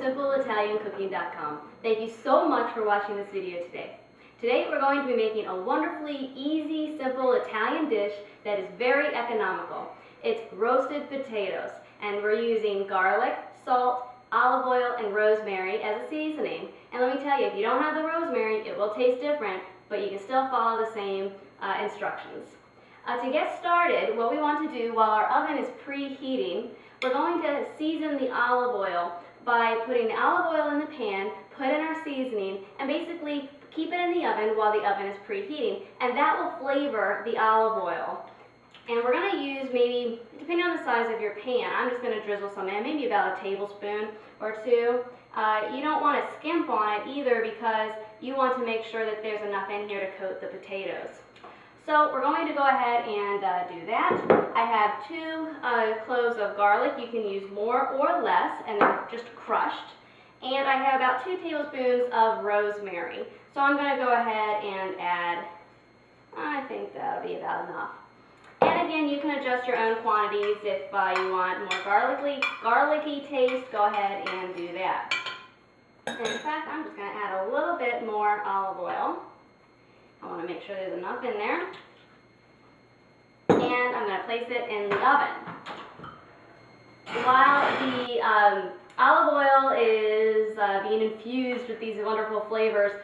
SimpleItalianCooking.com. Thank you so much for watching this video today. Today we're going to be making a wonderfully easy, simple Italian dish that is very economical. It's roasted potatoes, and we're using garlic, salt, olive oil, and rosemary as a seasoning. And let me tell you, if you don't have the rosemary, it will taste different, but you can still follow the same instructions. To get started, what we want to do while our oven is preheating, we're going to season the olive oil by putting the olive oil in the pan, put in our seasoning, and basically keep it in the oven while the oven is preheating, and that will flavor the olive oil. And we're going to use maybe, depending on the size of your pan, I'm just going to drizzle some in, maybe about a tablespoon or two. You don't want to skimp on it either because you want to make sure that there's enough in here to coat the potatoes. So we're going to go ahead and do that. I have 2 cloves of garlic. You can use more or less, and they're just crushed. And I have about 2 tablespoons of rosemary. So I'm going to go ahead and add, I think that'll be about enough. And again, you can adjust your own quantities. If you want more garlicky taste, go ahead and do that. And in fact, I'm just going to add a little bit more olive oil. I want to make sure there's enough in there. And I'm going to place it in the oven. While the olive oil is being infused with these wonderful flavors,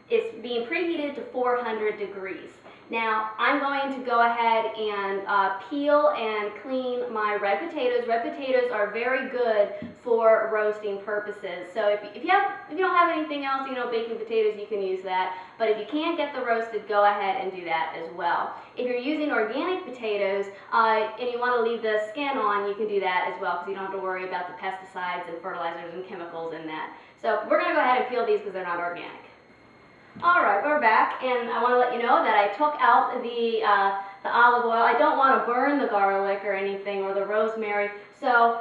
it's being preheated to 400 degrees. Now, I'm going to go ahead and peel and clean my red potatoes. Red potatoes are very good for roasting purposes. So if you don't have anything else, baking potatoes, you can use that. But if you can't get the roasted, go ahead and do that as well. If you're using organic potatoes and you want to leave the skin on, you can do that as well because you don't have to worry about the pesticides and fertilizers and chemicals in that. So we're going to go ahead and peel these because they're not organic. Alright, we're back, and I want to let you know that I took out the olive oil. I don't want to burn the garlic or anything, or the rosemary, so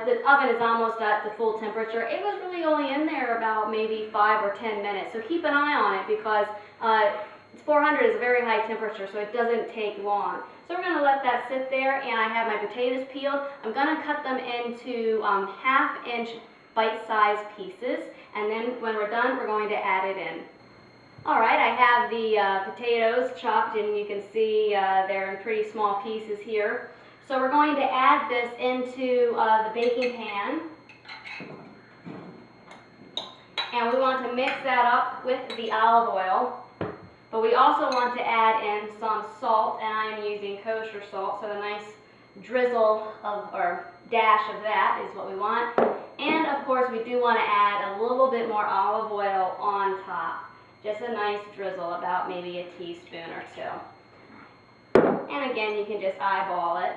the oven is almost at the full temperature. It was really only in there about maybe 5 or 10 minutes, so keep an eye on it because 400 is a very high temperature, so it doesn't take long. So we're going to let that sit there, and I have my potatoes peeled. I'm going to cut them into half-inch bite-sized pieces, and then when we're done, we're going to add it in. Alright, I have the potatoes chopped, and you can see they're in pretty small pieces here. So we're going to add this into the baking pan. And we want to mix that up with the olive oil. But we also want to add in some salt, and I am using kosher salt, so a nice drizzle or dash of that is what we want. And of course, we do want to add a little bit more olive oil on top. Just a nice drizzle, about maybe a teaspoon or so. And again, you can just eyeball it.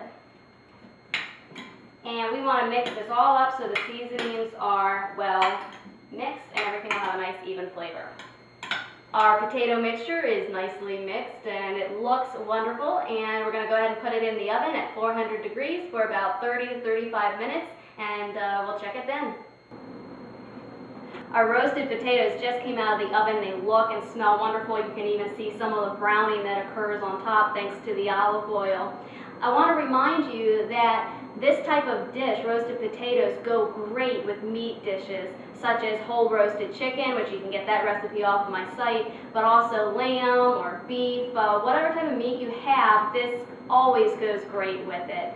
And we want to mix this all up so the seasonings are well mixed and everything will have a nice even flavor. Our potato mixture is nicely mixed and it looks wonderful, and we're going to go ahead and put it in the oven at 400 degrees for about 30 to 35 minutes, and we'll check it then. Our roasted potatoes just came out of the oven. They look and smell wonderful. You can even see some of the browning that occurs on top thanks to the olive oil. I want to remind you that this type of dish, roasted potatoes, go great with meat dishes such as whole roasted chicken, which you can get that recipe off of my site, but also lamb or beef, whatever type of meat you have, this always goes great with it.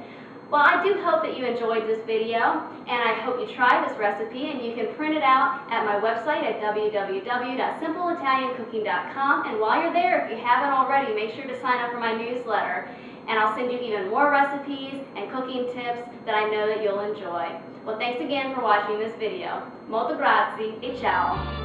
Well, I do hope that you enjoyed this video, and I hope you try this recipe, and you can print it out at my website at www.SimpleItalianCooking.com, and while you're there, if you haven't already, make sure to sign up for my newsletter, and I'll send you even more recipes and cooking tips that I know that you'll enjoy. Well, thanks again for watching this video. Molto grazie e ciao!